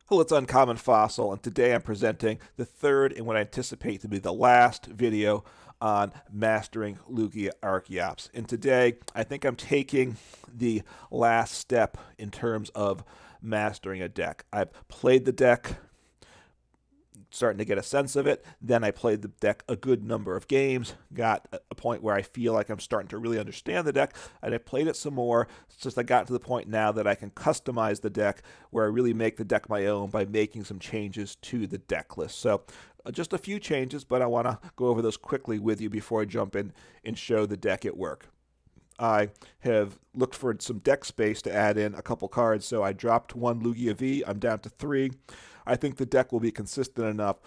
Hello, it's Uncommon Fossil, and today I'm presenting the third in what I anticipate to be the last video on mastering Lugia Archeops. And today, I think I'm taking the last step in terms of mastering a deck. I've played the deck, starting to get a sense of it. Then I played the deck a good number of games, got a point where I feel like I'm starting to really understand the deck, and I played it some more. It's just I got to the point now that I can customize the deck, where I really make the deck my own by making some changes to the deck list. So just a few changes, but I want to go over those quickly with you before I jump in and show the deck at work. I have looked for some deck space to add in a couple cards, so I dropped one Lugia V. I'm down to 3. I think the deck will be consistent enough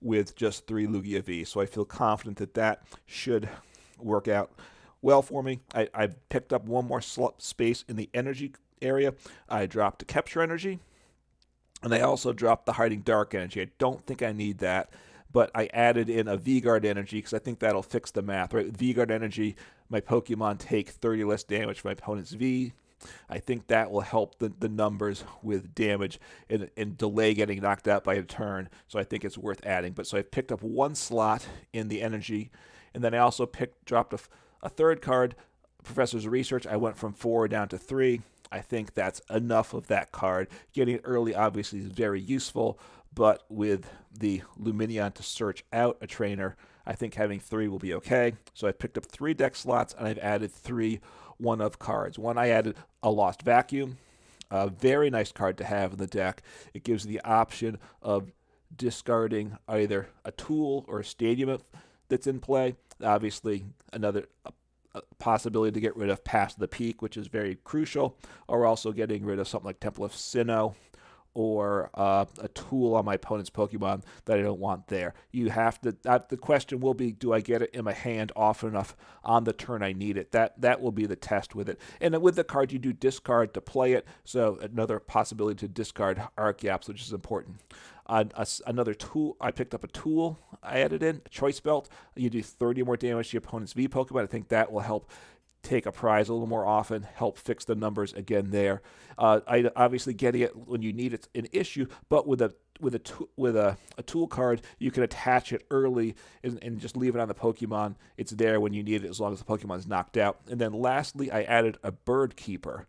with just 3 Lugia V, so I feel confident that that should work out well for me. I picked up one more space in the energy area. I dropped a Capture Energy, and I also dropped the Hiding Dark Energy. I don't think I need that, but I added in a V-Guard Energy because I think that'll fix the math, right? With V-Guard Energy, my Pokemon take 30 less damage from my opponent's V. I think that will help the numbers with damage and delay getting knocked out by a turn, so I think it's worth adding. But so I picked up one slot in the energy, and then I also dropped a third card, Professor's Research. I went from 4 down to 3. I think that's enough of that card. Getting it early obviously is very useful, but with the Lumineon to search out a trainer, I think having 3 will be okay. So I picked up 3 deck slots, and I've added 3 one-of cards. One, I added a Lost Vacuum, a very nice card to have in the deck. It gives the option of discarding either a tool or a stadium that's in play. Obviously, another possibility to get rid of Past the Peak, which is very crucial, or also getting rid of something like Temple of Sinnoh, or a tool on my opponent's Pokemon that I don't want there. You have to. The question will be, do I get it in my hand often enough on the turn I need it? That will be the test with it. And with the card, you do discard to play it. So another possibility to discard Archeops, which is important. Another tool, I picked up a tool I added in, a Choice Belt. You do 30 more damage to your opponent's V Pokemon. I think that will help take a prize a little more often, help fix the numbers again there. Obviously, getting it when you need it's an issue, but with a tool card, you can attach it early and just leave it on the Pokemon. It's there when you need it, as long as the Pokemon is knocked out. And then lastly, I added a Bird Keeper.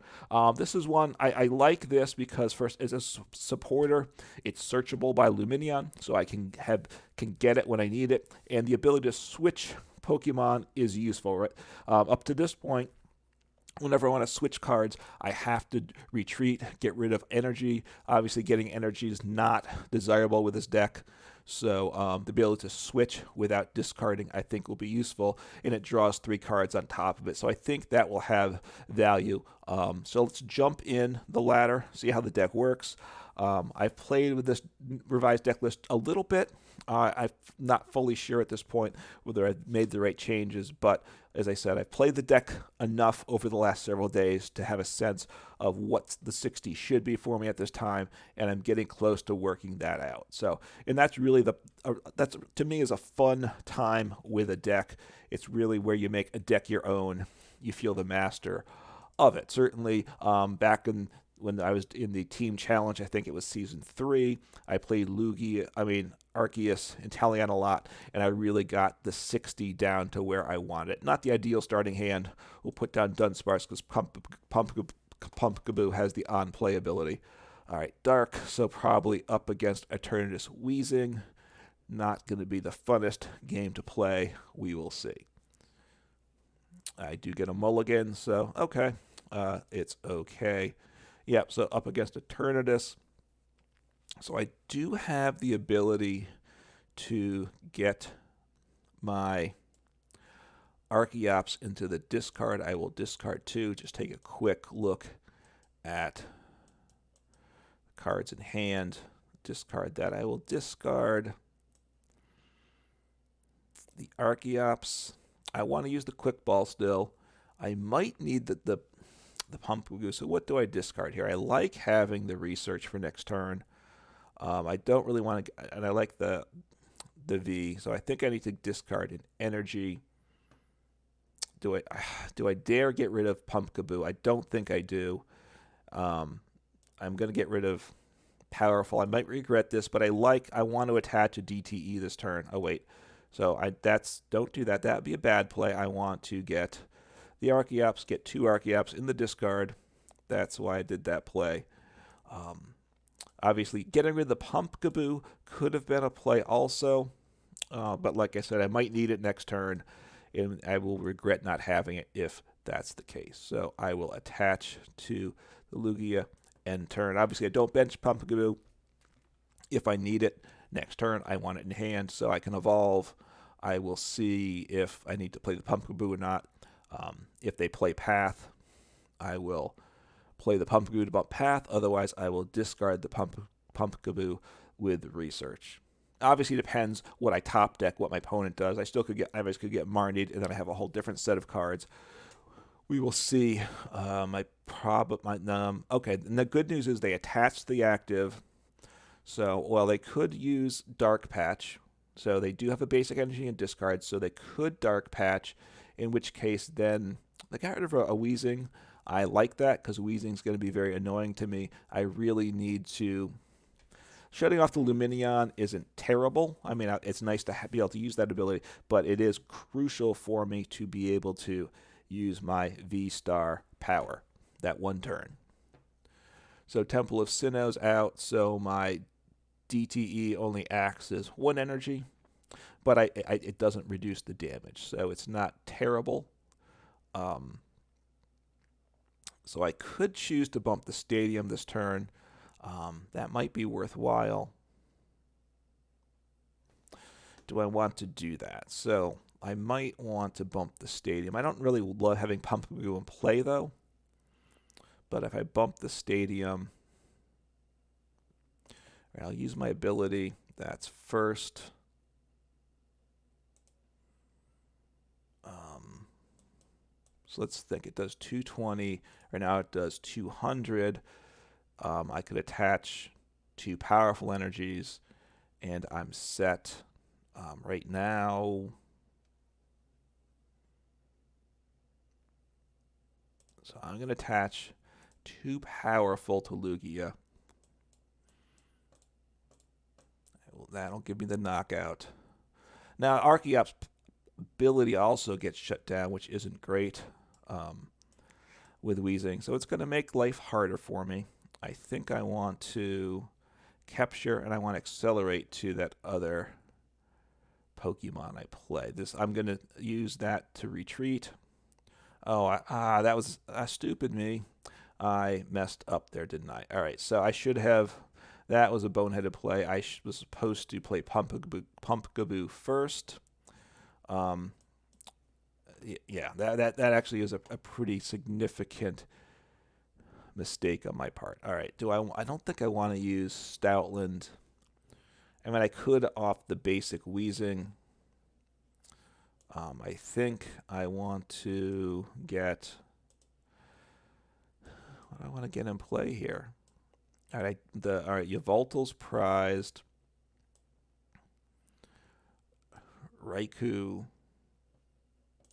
This is one I like this because first, as a supporter, it's searchable by Lumineon, so I can get it when I need it, and the ability to switch Pokemon is useful, right? Up to this point, whenever I want to switch cards, I have to retreat, get rid of energy. Obviously, getting energy is not desirable with this deck, so the ability to switch without discarding, I think, will be useful, and it draws 3 cards on top of it, so I think that will have value. So let's jump in the ladder, see how the deck works. I've played with this revised deck list a little bit. I'm not fully sure at this point whether I've made the right changes, but as I said, I've played the deck enough over the last several days to have a sense of what the 60 should be for me at this time, and I'm getting close to working that out. So, and that's really that's to me is a fun time with a deck. It's really where you make a deck your own. You feel the master of it. Certainly, back when I was in the team challenge, I think it was season 3, I played Arceus and Talion a lot, and I really got the 60 down to where I want it. Not the ideal starting hand. We'll put down Dunsparce because Pumpkaboo has the on-play ability. All right, Dark, so probably up against Eternatus Wheezing. Not going to be the funnest game to play. We will see. I do get a mulligan, so okay. It's okay. Yep, so up against Eternatus. So I do have the ability to get my Archeops into the discard. I will discard 2. Just take a quick look at cards in hand. Discard that. I will discard the Archeops. I want to use the Quick Ball still. I might need the Pumpkaboo. So what do I discard here? I like having the research for next turn. I don't really want to, and I like the V, so I think I need to discard an energy. Do I dare get rid of Pumpkaboo? I don't think I do. I'm going to get rid of Powerful. I might regret this, but I want to attach a DTE this turn. Oh wait, so don't do that. That would be a bad play. I want to get the Archeops, get 2 Archeops in the discard. That's why I did that play. Obviously, getting rid of the Pumpkaboo could have been a play also, but like I said, I might need it next turn, and I will regret not having it if that's the case. So I will attach to the Lugia end turn. Obviously, I don't bench Pumpkaboo. If I need it next turn, I want it in hand so I can evolve. I will see if I need to play the Pumpkaboo or not. If they play Path, I will play the Pumpkaboo to bump Path. Otherwise, I will discard the Pumpkaboo with Research. Obviously, it depends what I top deck, what my opponent does. I could get Marnied, and then I have a whole different set of cards. We will see. Okay, and the good news is they attached the active. So, well, they could use Dark Patch. So they do have a basic energy and discard, so they could Dark Patch, in which case then they got rid of a Weezing. I like that because Weezing's going to be very annoying to me. I really need to... Shutting off the Lumineon isn't terrible. I mean, it's nice to be able to use that ability, but it is crucial for me to be able to use my V-Star power that one turn. So Temple of Sinnoh's out, so my DTE only acts as 1 energy, but it doesn't reduce the damage, so it's not terrible. So I could choose to bump the Stadium this turn. That might be worthwhile. Do I want to do that? So I might want to bump the Stadium. I don't really love having Pumpkaboo in play, though. But if I bump the Stadium, I'll use my ability. That's first. So let's think. It does 220. Right now it does 200. I could attach 2 powerful energies, and I'm set right now. So I'm going to attach 2 powerful to Lugia. That'll give me the knockout. Now, Archeops' ability also gets shut down, which isn't great with Weezing. So it's going to make life harder for me. I think I want to capture and I want to accelerate to that other Pokemon I play. I'm going to use that to retreat. Oh, that was stupid me. I messed up there, didn't I? All right, so I should have... That was a boneheaded play. I was supposed to play Pumpkaboo first. Yeah, that actually is a pretty significant mistake on my part. All right, I don't think I want to use Stoutland. I mean, I could off the basic Weezing. I think I want to get... What do I want to get in play here? All right, Yveltal's prized. Raikou.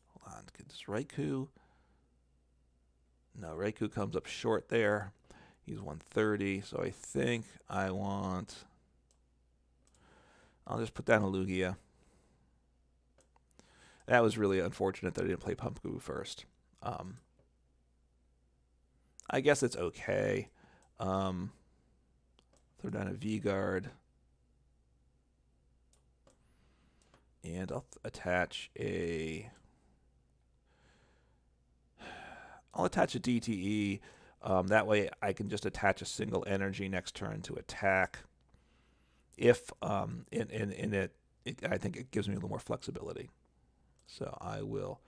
Hold on, does Raikou? No, Raikou comes up short there. He's 130, so I think I'll just put down a Lugia. That was really unfortunate that I didn't play Pumpkaboo first. I guess it's okay. Throw down a V-Guard. And I'll attach a DTE. That way I can just attach a single energy next turn to attack. If I think it gives me a little more flexibility. So I will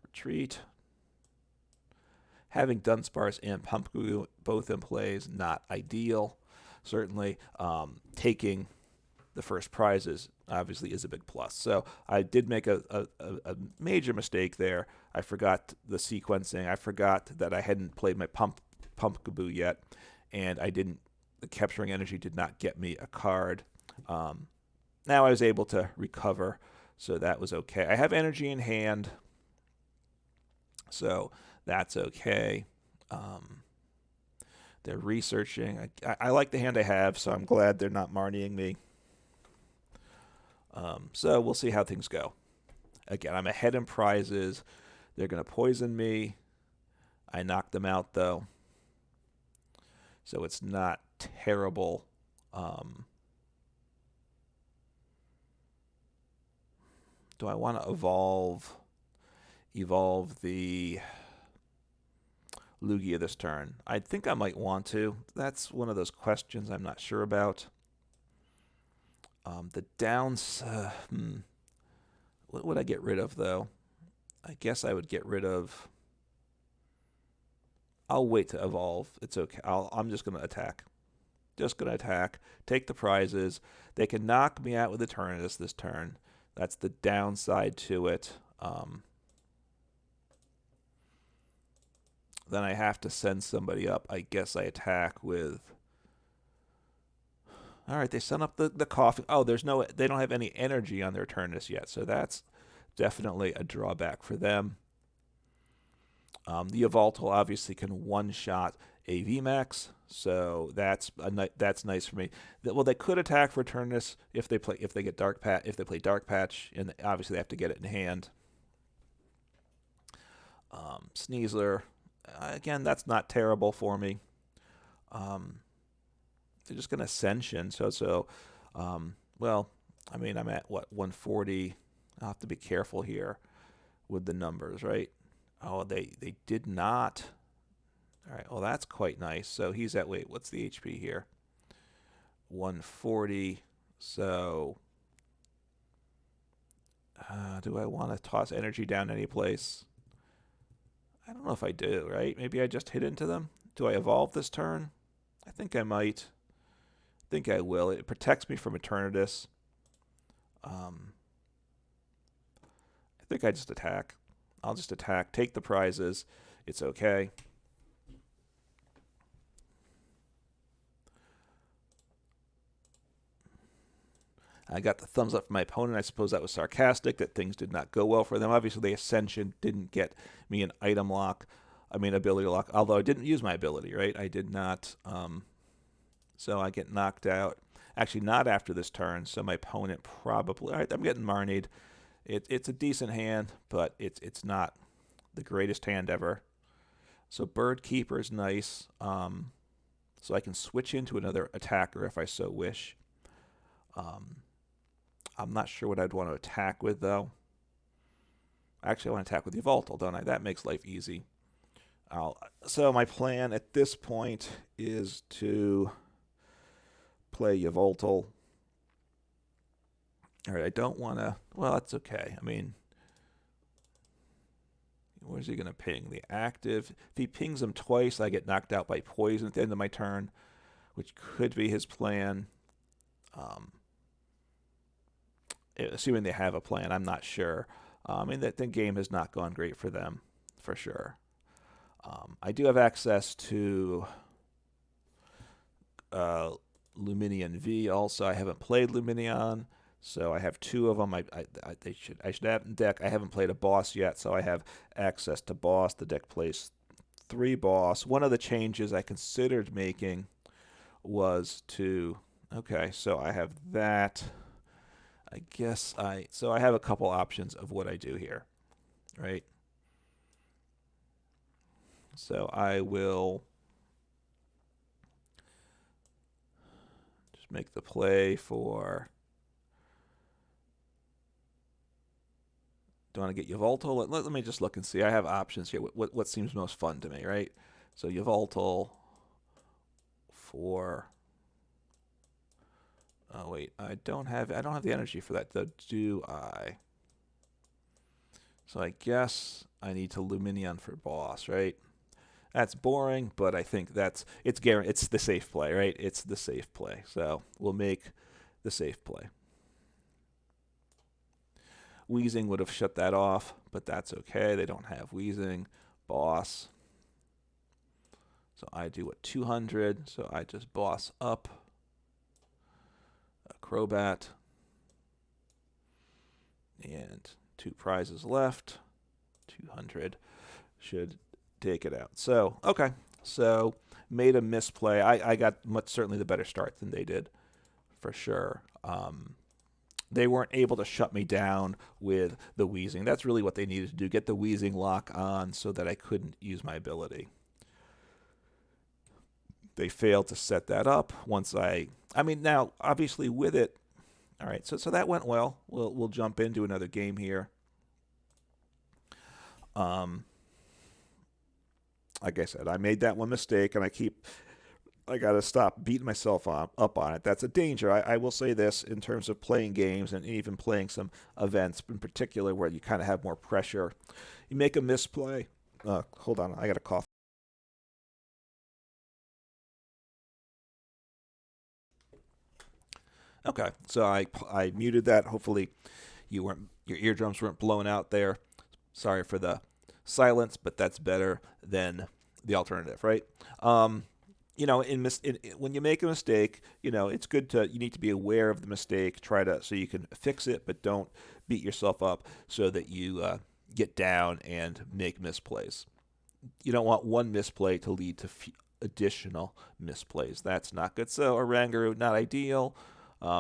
retreat. Having Dunsparce and Pumpkaboo both in play is not ideal. Certainly, taking the first prizes obviously is a big plus. So I did make a major mistake there. I forgot the sequencing. I forgot that I hadn't played my Pumpkaboo yet, and the Capturing Energy did not get me a card. Now I was able to recover, so that was okay. I have energy in hand, so that's okay. They're researching. I like the hand I have, so I'm glad they're not Marnieing me. So we'll see how things go. Again, I'm ahead in prizes. They're going to poison me. I knocked them out, though. So it's not terrible. Do I want to evolve the Lugia this turn? I think I might want to. That's one of those questions I'm not sure about. The downs... what would I get rid of, though? I guess I would get rid of... I'll wait to evolve. It's okay. I'm just going to attack. Just going to attack. Take the prizes. They can knock me out with Eternatus this turn. That's the downside to it. Then I have to send somebody up. I guess I attack with... All right, they sent up the coffee. Oh, they don't have any energy on their Eternatus yet, so that's definitely a drawback for them. The Yveltal obviously can one-shot a VMAX, so that's nice for me. Well, they could attack for Eternatus if they play Dark Patch, and obviously they have to get it in hand. Sneasler, again, that's not terrible for me. They're just going to Ascension, well, I mean, I'm at, what, 140? I'll have to be careful here with the numbers, right? Oh, they did not. All right, well, that's quite nice. So he's at, wait, what's the HP here? 140. So do I want to toss energy down any place? I don't know if I do, right? Maybe I just hit into them. Do I evolve this turn? I think I might. I think I will. It protects me from Eternatus. I think I just attack. I'll just attack, take the prizes. It's okay. I got the thumbs up from my opponent. I suppose that was sarcastic, that things did not go well for them. Obviously, the Ascension didn't get me an item lock. I mean, ability lock, although I didn't use my ability, right? I did not. So I get knocked out. Actually, not after this turn, so my opponent probably... All right, I'm getting Marnied. It's a decent hand, but it's not the greatest hand ever. So Bird Keeper is nice. So I can switch into another attacker if I so wish. I'm not sure what I'd want to attack with, though. Actually, I want to attack with Yveltal, don't I? That makes life easy. So my plan at this point is to play Yveltal. All right, I don't want to... Well, that's okay. I mean, where's he going to ping? The active. If he pings him twice, I get knocked out by poison at the end of my turn, which could be his plan. Assuming they have a plan, I'm not sure. I mean, the game has not gone great for them, for sure. I do have access to Lumineon V also. I haven't played Lumineon, so I have two of them. I should have in deck. I haven't played a boss yet, so I have access to boss. The deck plays 3 boss. One of the changes I considered making was to... Okay, so I have that. I guess so I have a couple options of what I do here, right? So I will just make the play for... Do I want to get Yveltal? Let me just look and see. I have options here. What seems most fun to me, right? So Yveltal for... Oh wait, I don't have the energy for that, though, do I? So I guess I need to Lumineon for boss, right? That's boring, but I think it's the safe play, right? It's the safe play. So we'll make the safe play. Wheezing would have shut that off, but that's okay. They don't have Wheezing. Boss. So I do 200, so I just boss up. Crobat, and 2 prizes left. 200 should take it out. So, okay. So made a misplay. I got certainly the better start than they did, for sure. They weren't able to shut me down with the wheezing. That's really what they needed to do, get the wheezing lock on so that I couldn't use my ability. They failed to set that up once I mean, now, obviously with it, all right, so that went well. We'll jump into another game here. Like I said, I made that one mistake, and I got to stop beating myself up on it. That's a danger. I will say this in terms of playing games and even playing some events in particular where you kind of have more pressure. You make a misplay. Hold on, I got a cough. Okay, so I muted that. Hopefully your eardrums weren't blown out there. Sorry for the silence, but that's better than the alternative, right? You know, when you make a mistake, you know, it's good you need to be aware of the mistake, so you can fix it, but don't beat yourself up so that you get down and make misplays. You don't want one misplay to lead to additional misplays. That's not good. So Oranguru, not ideal.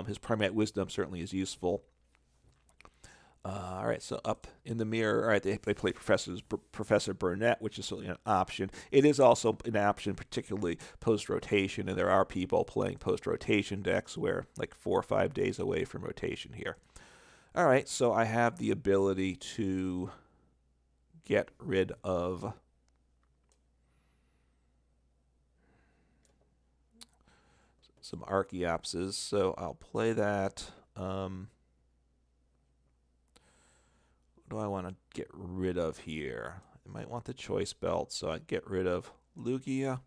His Primate Wisdom certainly is useful. All right, so up in the mirror. All right, they play Professor Burnett, which is certainly an option. It is also an option, particularly post-rotation, and there are people playing post-rotation decks where like 4 or 5 days away from rotation here. All right, so I have the ability to get rid of some Archeopses, so I'll play that. What do I want to get rid of here? I might want the Choice Belt, so I get rid of Lugia.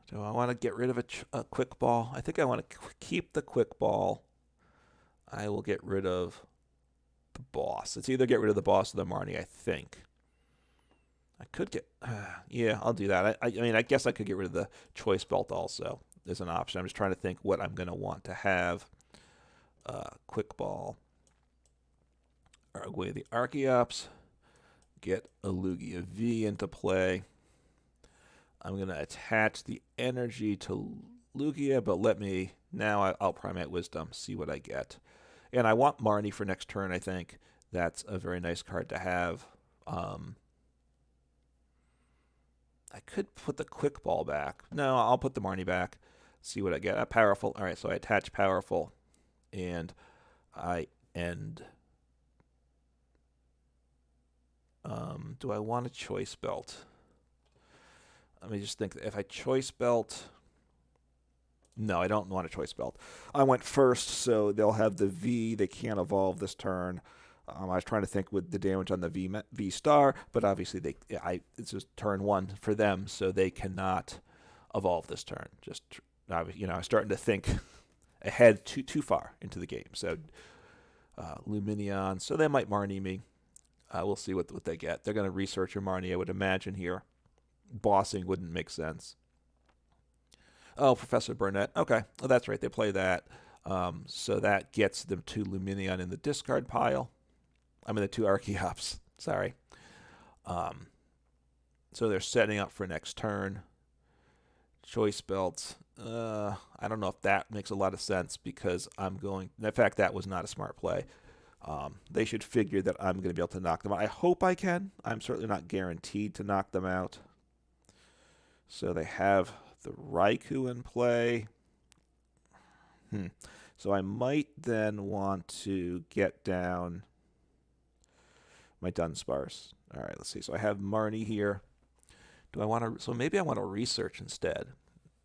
Do I want to get rid of a Quick Ball? I think I want to keep the Quick Ball. I will get rid of the Boss. It's either get rid of the Boss or the Marnie, I think. I could get... yeah, I'll do that. I mean, I guess I could get rid of the Choice Belt also. There's an option. I'm just trying to think what I'm going to want to have. Quick Ball. Away the Archeops. Get a Lugia V into play. I'm going to attach the energy to Lugia, but I'll Primate Wisdom, see what I get. And I want Marnie for next turn, I think. That's a very nice card to have. I could put the Quick Ball back. No, I'll put the Marnie back. See what I get. Powerful. All right, so I attach Powerful, and I end. Do I want a Choice Belt? Let me just think. If I Choice Belt... No, I don't want a Choice Belt. I went first, so they'll have the V. They can't evolve this turn. I was trying to think with the damage on the V Star, but obviously it's just turn 1 for them, so they cannot evolve this turn. Just, you know, I'm starting to think ahead too far into the game. So Lumineon, so they might Marnie me. We'll see what they get. They're going to research a Marnie, I would imagine, here. Bossing wouldn't make sense. Oh, Professor Burnett. Okay, well, that's right. They play that. So that gets them 2 Lumineon in the discard pile. I mean, the 2 Archeops. Sorry. So they're setting up for next turn. Choice Belts. I don't know if that makes a lot of sense because in fact, that was not a smart play. They should figure that I'm going to be able to knock them out. I hope I can. I'm certainly not guaranteed to knock them out. So they have the Raikou in play. So I might then want to get down my Dunsparce. All right, let's see. So I have Marnie here. Do I want to... So maybe I want to research instead.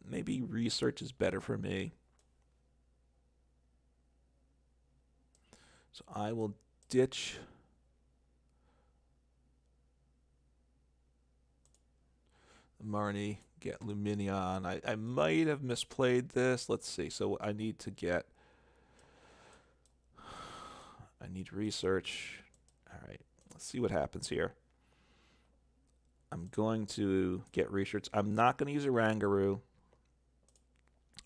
Maybe research is better for me. So I will ditch Marnie, get Lumineon. I might have misplayed this. Let's see. So I need research. All right. Let's see what happens here. I'm going to get research. I'm not going to use Oranguru.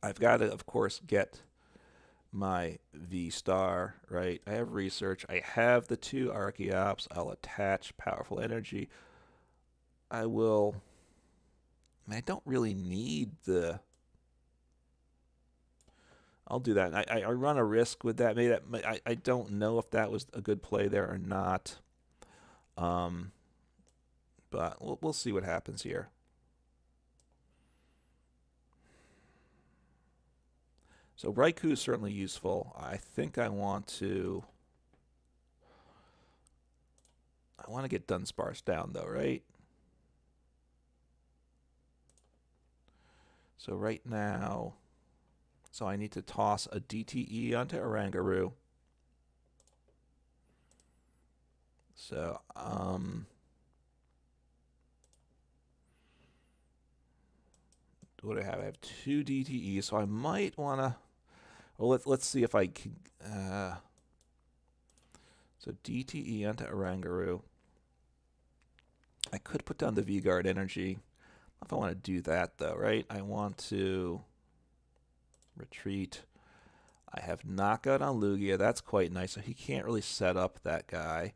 I've got to, of course, get my V-Star, right? I have research. I have the 2 Archeops. I'll attach Powerful Energy. I will I don't really need the... I'll do that. I run a risk with that. Maybe that I don't know if that was a good play there or not. But we'll see what happens here. So Raikou is certainly useful. I think I want to get Dunsparce down though, right? So right now, so I need to toss a DTE onto Oranguru. So what do I have? I have 2 DTEs, so I might want to... Well, let's see if I can... so DTE onto Oranguru. I could put down the V-Guard Energy. If I want to do that, though, right? I want to retreat. I have knockout on Lugia. That's quite nice. So he can't really set up that guy.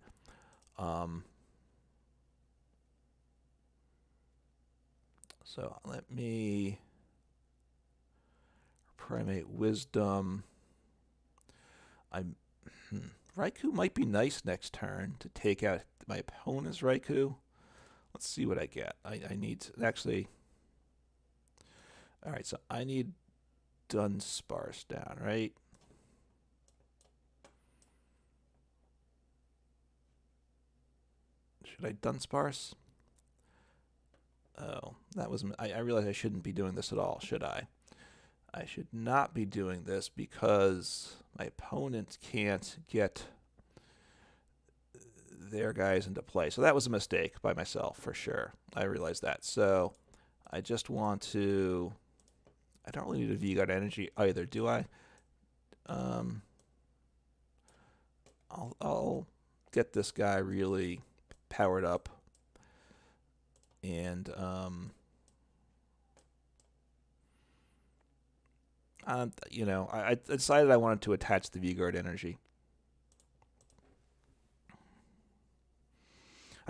So let me Primate Wisdom. Raikou might be nice next turn to take out my opponent's Raikou. Let's see what I get. I need to actually... Alright, so I need Dunsparce down, right? Should I Dunsparce? Oh, that was... I realize I shouldn't be doing this at all, should I? I should not be doing this because my opponent can't get their guys into play. So that was a mistake by myself, for sure. I realize that. So I just want to... I don't really need a V-Guard Energy either, do I? I'll get this guy really powered up. And... you know, I decided I wanted to attach the V-Guard Energy.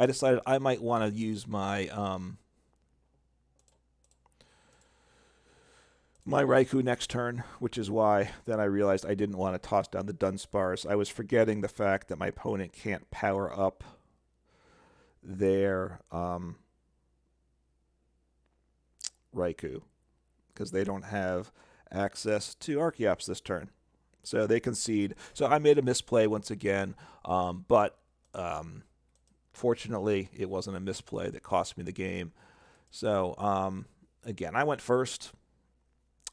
I decided I might want to use my my Raikou next turn, which is why then I realized I didn't want to toss down the Dunsparce. I was forgetting the fact that my opponent can't power up their Raikou because they don't have access to Archeops this turn. So they concede. So I made a misplay once again, but fortunately it wasn't a misplay that cost me the game. So again, I went first,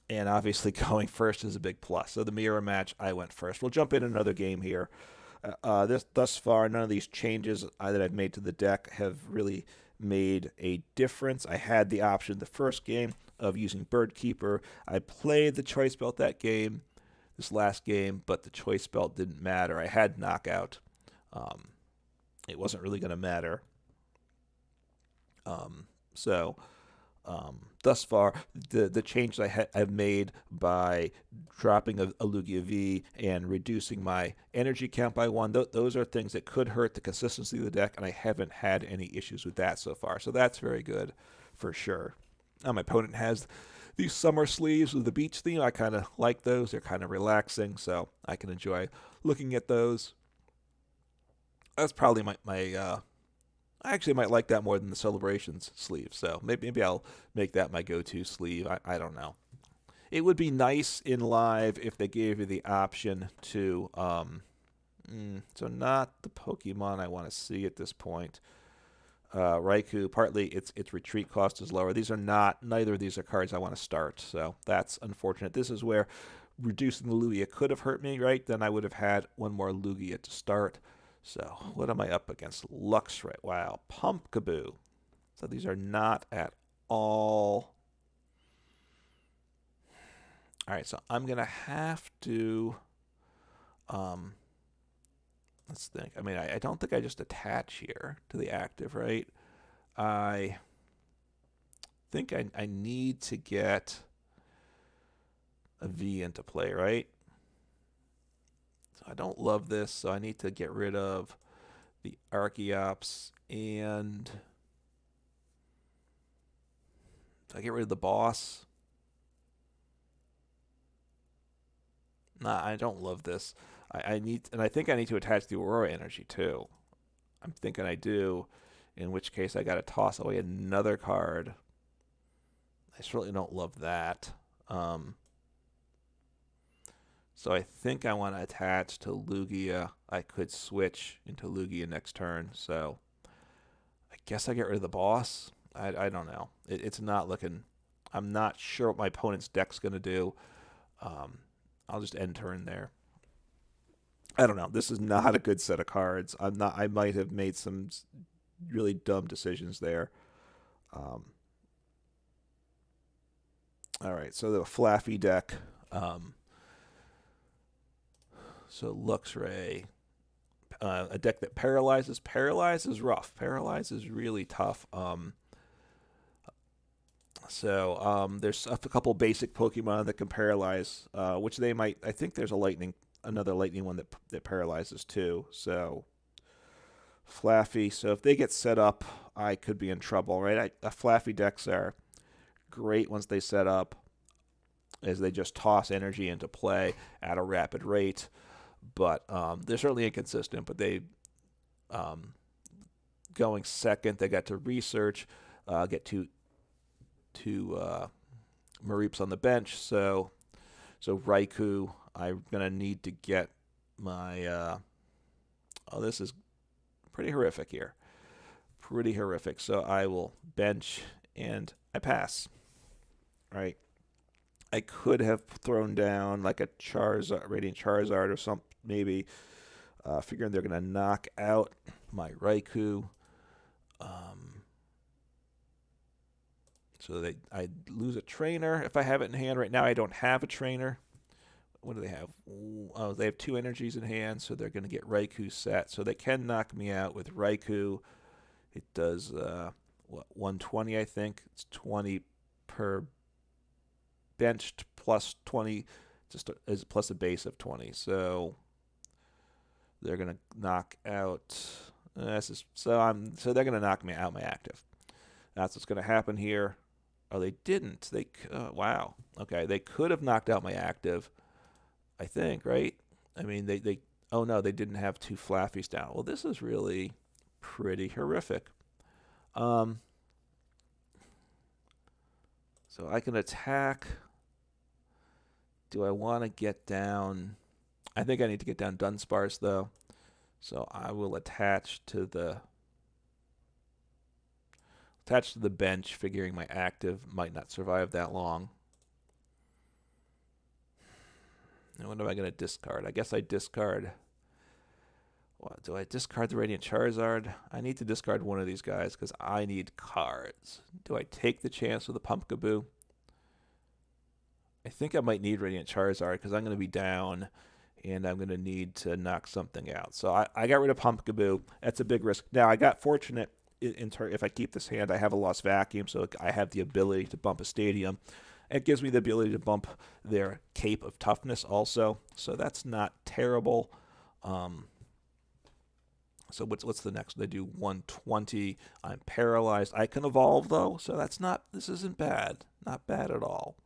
and obviously going first is a big plus. So the mirror match, I went first. We'll jump in another game here. Thus far, none of these changes that I've made to the deck have really made a difference. I had the option the first game of using Bird Keeper. I played the Choice Belt that game, this last game, but the Choice Belt didn't matter. I had knockout. It wasn't really going to matter. Thus far, the changes I've made by dropping a Lugia V and reducing my energy count by 1, those are things that could hurt the consistency of the deck, and I haven't had any issues with that so far. So that's very good for sure. My opponent has these summer sleeves with the beach theme. I kind of like those. They're kind of relaxing, so I can enjoy looking at those. That's probably my I actually might like that more than the Celebrations sleeve, so maybe I'll make that my go-to sleeve. I don't know. It would be nice in live if they gave you the option to, so not the Pokemon I want to see at this point. Raikou, partly its retreat cost is lower. These are not, neither of these are cards I want to start, so that's unfortunate. This is where reducing the Lugia could have hurt me, right? Then I would have had one more Lugia to start. So what am I up against? Luxray. Wow. Pumpkaboo. So these are not at all. All right, so I'm going to have to, let's think. I mean, I don't think I just attach here to the active, right? I think I need to get a V into play, right? I don't love this, so I need to get rid of the Archeops, and Do I get rid of the boss? Nah, I don't love this. I need, and I think I need to attach the Aurora Energy too. I'm thinking I do, in which case I got to toss away another card. I certainly don't love that. So I think I want to attach to Lugia. I could switch into Lugia next turn. So I guess I get rid of the boss. I don't know. It's not looking. I'm not sure what my opponent's deck's going to do. I'll just end turn there. I don't know. This is not a good set of cards. I might have made some really dumb decisions there. All right. So the Flaffy deck. So Luxray. A deck that paralyzes. Paralyze is rough. Paralyze is really tough. There's a couple basic Pokemon that can paralyze, which they might. I think there's another lightning one that paralyzes too. So Flaffy. So if they get set up, I could be in trouble, right? Flaffy decks are great once they set up, as they just toss energy into play at a rapid rate. But they're certainly inconsistent. But they going second, they got to research, get two Mareeps on the bench. So Raikou, I'm gonna need to get my. Oh, this is pretty horrific here. Pretty horrific. So I will bench and I pass. Right. I could have thrown down like a Charizard, Radiant Charizard or something, maybe, figuring they're going to knock out my Raikou. So I lose a trainer if I have it in hand. Right now I don't have a trainer. What do they have? Oh, they have 2 energies in hand, so they're going to get Raikou set. So they can knock me out with Raikou. It does, 120, I think. It's 20 per benched plus 20, just plus a base of 20. So they're gonna knock out. So they're gonna knock me out my active. That's what's gonna happen here. Oh, they didn't. Wow. Okay, they could have knocked out my active. I think, right? I mean, they. Oh no, they didn't have 2 Flaffies down. Well, this is really pretty horrific. So I can attack. Do I want to get down? I think I need to get down Dunsparce, though. So I will attach to the bench, figuring my active might not survive that long. And what am I going to discard? I guess I discard. What, do I discard the Radiant Charizard? I need to discard one of these guys because I need cards. Do I take the chance with a Pumpkaboo? I think I might need Radiant Charizard because I'm going to be down and I'm going to need to knock something out. So I got rid of Pumpkaboo. That's a big risk. Now, I got fortunate if I keep this hand, I have a Lost Vacuum, so I have the ability to bump a Stadium. It gives me the ability to bump their Cape of Toughness also, so that's not terrible. So what's the next? They do 120. I'm paralyzed. I can evolve, though, so this isn't bad. Not bad at all.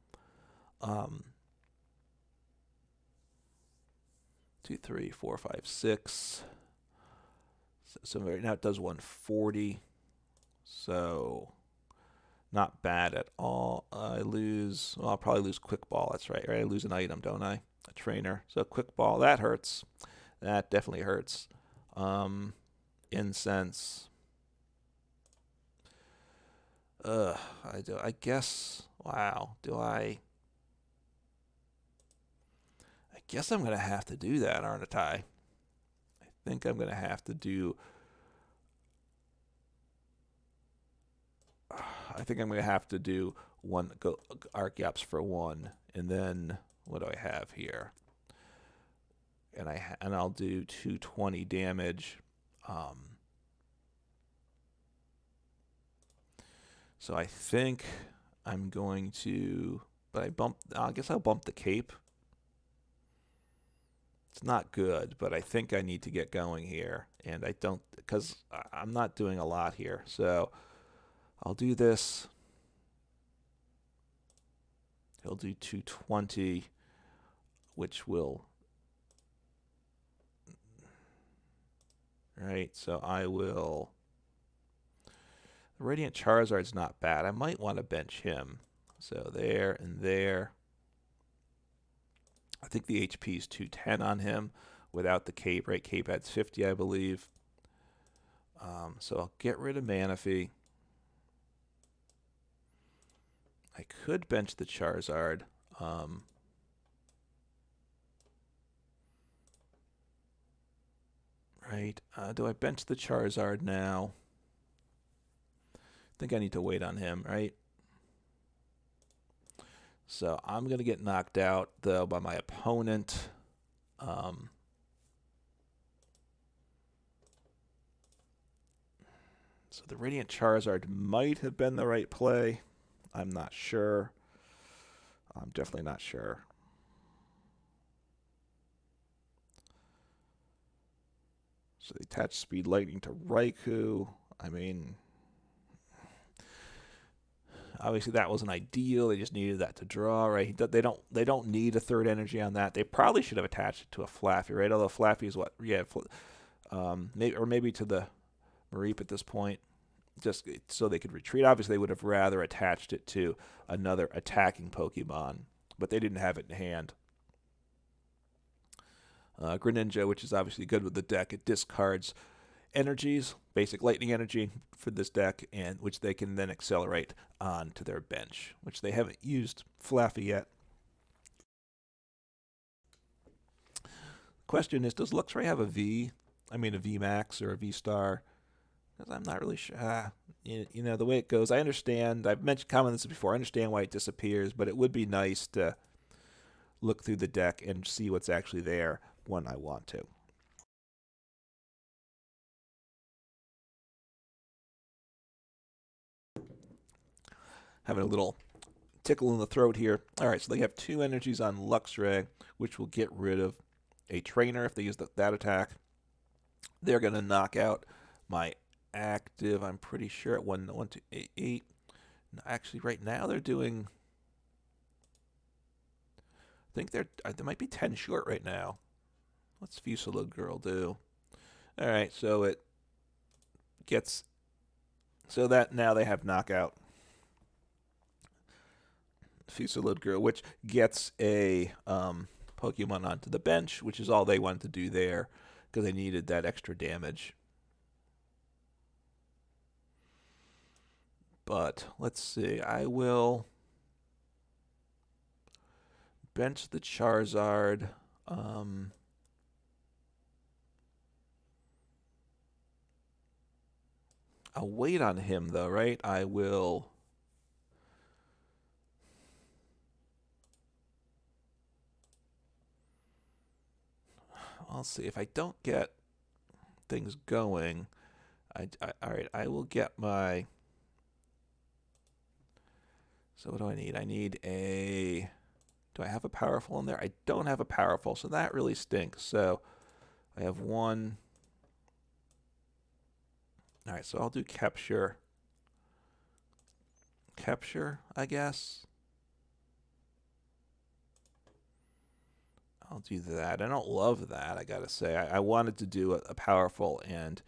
2, 3, 4, 5, 6. So right now it does 140. So not bad at all. I'll probably lose Quick Ball. That's right. I lose an item, don't I? A trainer. So Quick Ball, that hurts. That definitely hurts. Incense. I guess. Wow. I guess I'm going to have to do that, aren't I? I think I'm going to have to do... one Archeops for 1, and then what do I have here? And I'll do 220 damage. So I think I'm going to, but I guess I'll bump the Cape. It's not good, but I think I need to get going here, and I don't, because I'm not doing a lot here. So I'll do this. He'll do 220, which will... Right, so I will... The Radiant Charizard's not bad. I might want to bench him. So there and there. I think the HP is 210 on him without the cape, right? Cape adds 50, I believe. So I'll get rid of Manaphy. I could bench the Charizard. Right. Do I bench the Charizard now? I think I need to wait on him, right? So I'm going to get knocked out, though, by my opponent. So the Radiant Charizard might have been the right play. I'm not sure. I'm definitely not sure. So they attach Speed Lightning to Raikou. I mean, obviously that wasn't ideal. They just needed that to draw, right? They don't need a third energy on that. They probably should have attached it to a Flaffy, right? Although Flaffy is what, yeah, maybe to the Mareep at this point, just so they could retreat. Obviously, they would have rather attached it to another attacking Pokemon, but they didn't have it in hand. Greninja, which is obviously good with the deck, it discards energies, basic lightning energy for this deck, and which they can then accelerate onto their bench, which they haven't used Flaffy yet. Question is, does Luxray have a V? I mean, a V Max or a V Star? Because I'm not really sure. You know, the way it goes, I understand. I've commented this before. I understand why it disappears, but it would be nice to look through the deck and see what's actually there when I want to. Having a little tickle in the throat here. All right, so they have 2 energies on Luxray, which will get rid of a trainer if they use that attack. They're going to knock out my active, I'm pretty sure, at 1, 2, 8. Actually, right now they're doing... I think they might be 10 short right now. What's Fusilid Girl do? All right, so it gets... So that now they have knockout. Fusilid Girl, which gets a Pokemon onto the bench, which is all they wanted to do there because they needed that extra damage. But let's see. I will bench the Charizard. I'll wait on him, though, right? I will... I'll see. If I don't get things going, all right, I will get my... So what do I need? I need a... Do I have a powerful in there? I don't have a powerful, so that really stinks. So I have 1... All right, so I'll do Capture. Capture, I guess. I'll do that. I don't love that, I gotta say. I wanted to do a powerful and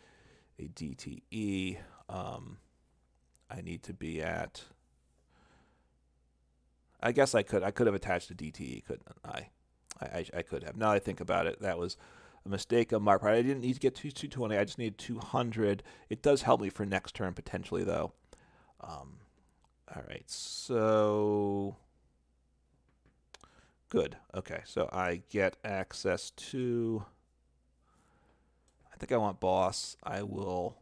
a DTE. I need to be at... I guess I could have attached a DTE, couldn't I? I could have. Now I think about it, that was a mistake on my part. I didn't need to get to 220. I just needed 200. It does help me for next turn potentially, though. All right, so good. Okay, so I get access to... I think I want Boss. I will...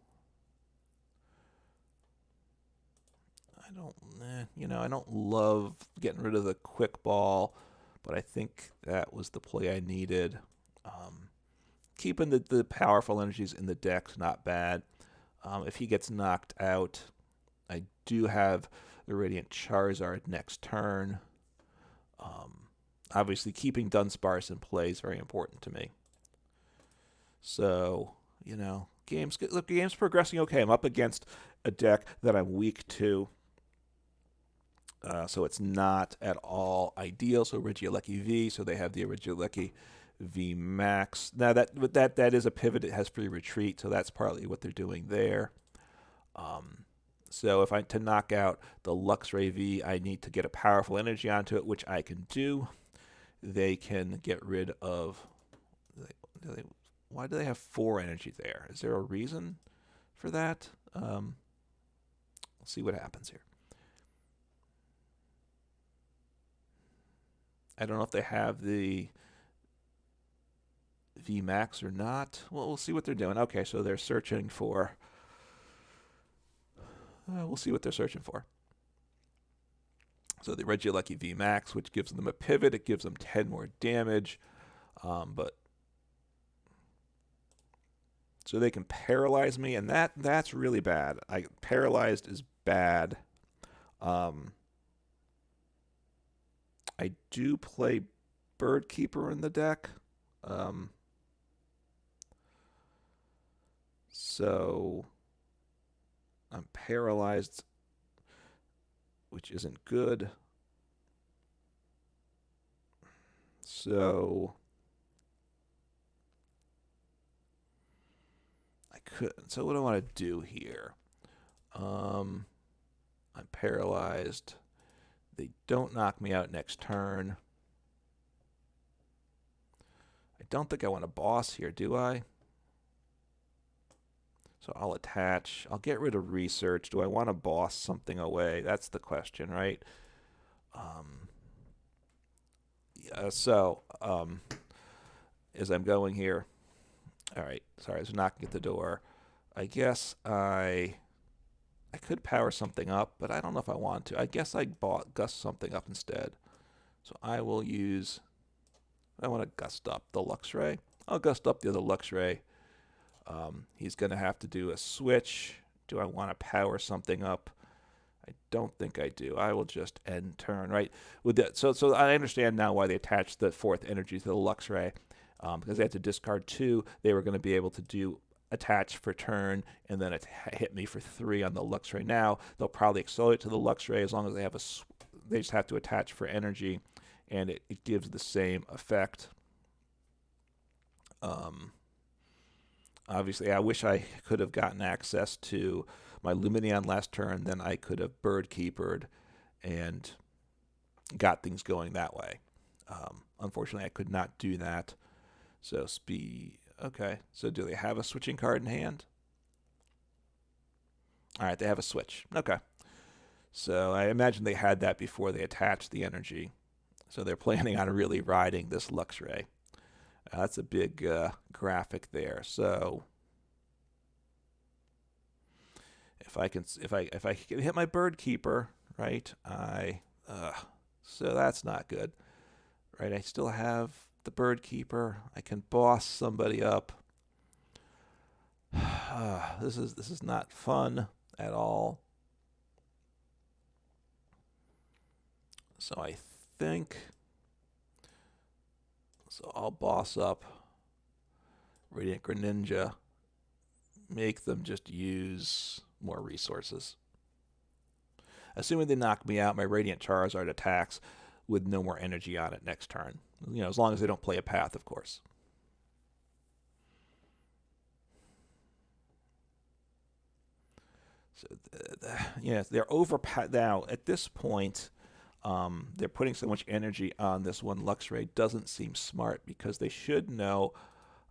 I don't love getting rid of the quick ball, but I think that was the play I needed. Keeping the powerful energies in the deck's not bad. If he gets knocked out, I do have the Radiant Charizard next turn. Obviously, keeping Dunsparce in play is very important to me. So, game's progressing okay. I'm up against a deck that I'm weak to. So it's not at all ideal. So Regieleki V, so they have the Regieleki V Max. Now that is a pivot. It has free retreat, so that's partly what they're doing there. So if I to knock out the Luxray V, I need to get a powerful energy onto it, which I can do. They can get rid of. Why do they have 4 energy there? Is there a reason for that? Let's see what happens here. I don't know if they have the VMAX or not. Well, we'll see what they're doing. Okay, so they're searching for... we'll see what they're searching for. So the Regieleki VMAX, which gives them a pivot. It gives them 10 more damage. But so they can paralyze me, and that's really bad. Paralyzed is bad. I do play Bird Keeper in the deck. So I'm paralyzed, which isn't good. So so what do I want to do here? I'm paralyzed. They don't knock me out next turn. I don't think I want a boss here, do I? So I'll attach. I'll get rid of research. Do I want to boss something away? That's the question, right? Yeah, so as I'm going here, all right, sorry, I was knocking at the door. I guess I could power something up, but I don't know if I want to. I guess I gust something up instead. So I will use, I want to gust up the Luxray. I'll gust up the other Luxray. He's going to have to do a switch. Do I want to power something up? I don't think I do. I will just end turn, right? With that, so I understand now why they attached the 4th energy to the Luxray. Because they had to discard 2, they were going to be able to do attach for turn, and then it hit me for 3 on the Luxray. Now they'll probably accelerate to the Luxray as long as they have they just have to attach for energy, and it gives the same effect. Obviously, I wish I could have gotten access to my Lumineon last turn. Then I could have Bird Keepered and got things going that way. Unfortunately, I could not do that. So speed. Okay. So do they have a switching card in hand? All right, they have a switch. Okay. So I imagine they had that before they attached the energy. So they're planning on really riding this Luxray. That's a big graphic there. So if I can hit my Bird Keeper, right? So that's not good, right? I still have the Bird Keeper. I can boss somebody up. This is not fun at all. So I think. So I'll boss up Radiant Greninja, make them just use more resources. Assuming they knock me out, my Radiant Charizard attacks with no more energy on it next turn. You know, as long as they don't play a path, of course. So, yeah, they're overpowered now. At this point, they're putting so much energy on this one Luxray. Doesn't seem smart because they should know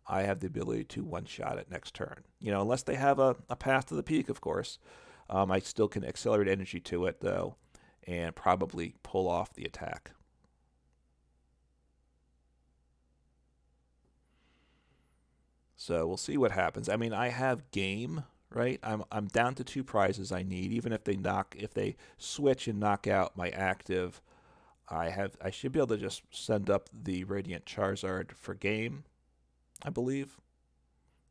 I have the ability to one-shot it next turn. You know, unless they have a path to the peak, of course. I still can accelerate energy to it, though, and probably pull off the attack. So we'll see what happens. I mean, I have game, right? I'm down to 2 prizes I need. Even if they switch and knock out my active, I should be able to just send up the Radiant Charizard for game, I believe.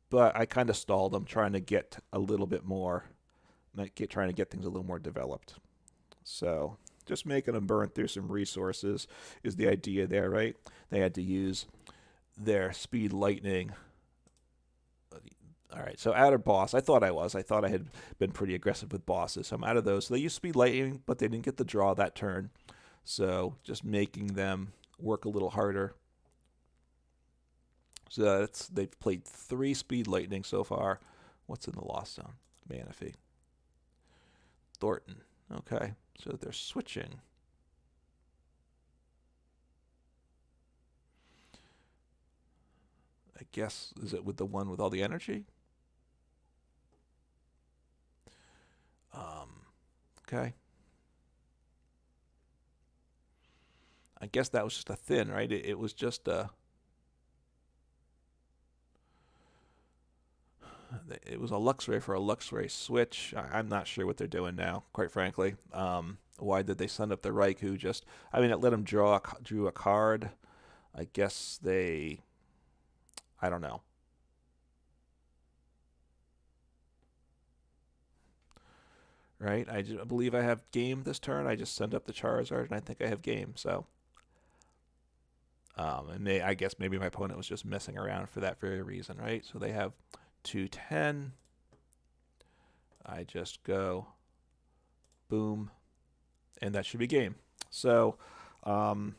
But I kind of stalled. I'm trying to get a little bit more, trying to get things a little more developed. So just making them burn through some resources is the idea there, right? They had to use their Speed Lightning All right, so out of boss, I thought I was. I thought I had been pretty aggressive with bosses. So I'm out of those. So they used Speed Lightning, but they didn't get the draw that turn. So just making them work a little harder. So they've played 3 Speed Lightning so far. What's in the Lost Zone? Manaphy. Thornton. Okay, so they're switching. I guess, is it with the one with all the energy? Okay. I guess that was just a thin, right? It was just a... It was a Luxray for a Luxray switch. I'm not sure what they're doing now, quite frankly. Why did they send up the Raikou? Just, I mean, it let them drew a card. I guess they... I don't know. Right? I believe I have game this turn. I just send up the Charizard, and I think I have game. So, I guess maybe my opponent was just messing around for that very reason, right? So they have 210. I just go boom, and that should be game. So, so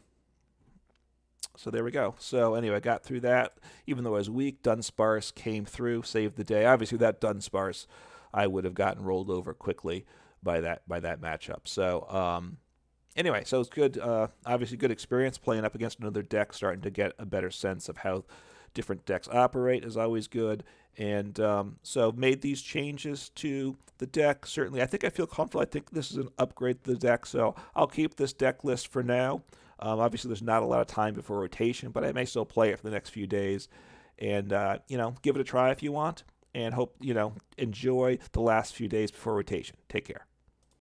there we go. So anyway, I got through that. Even though I was weak, Dunsparce came through, saved the day. Obviously, that Dunsparce, I would have gotten rolled over quickly by that matchup. So anyway, so it's good. Obviously, good experience playing up against another deck, starting to get a better sense of how different decks operate is always good. And so made these changes to the deck. Certainly, I think I feel comfortable. I think this is an upgrade to the deck, so I'll keep this deck list for now. Obviously, there's not a lot of time before rotation, but I may still play it for the next few days. And, give it a try if you want. And hope, enjoy the last few days before rotation. Take care.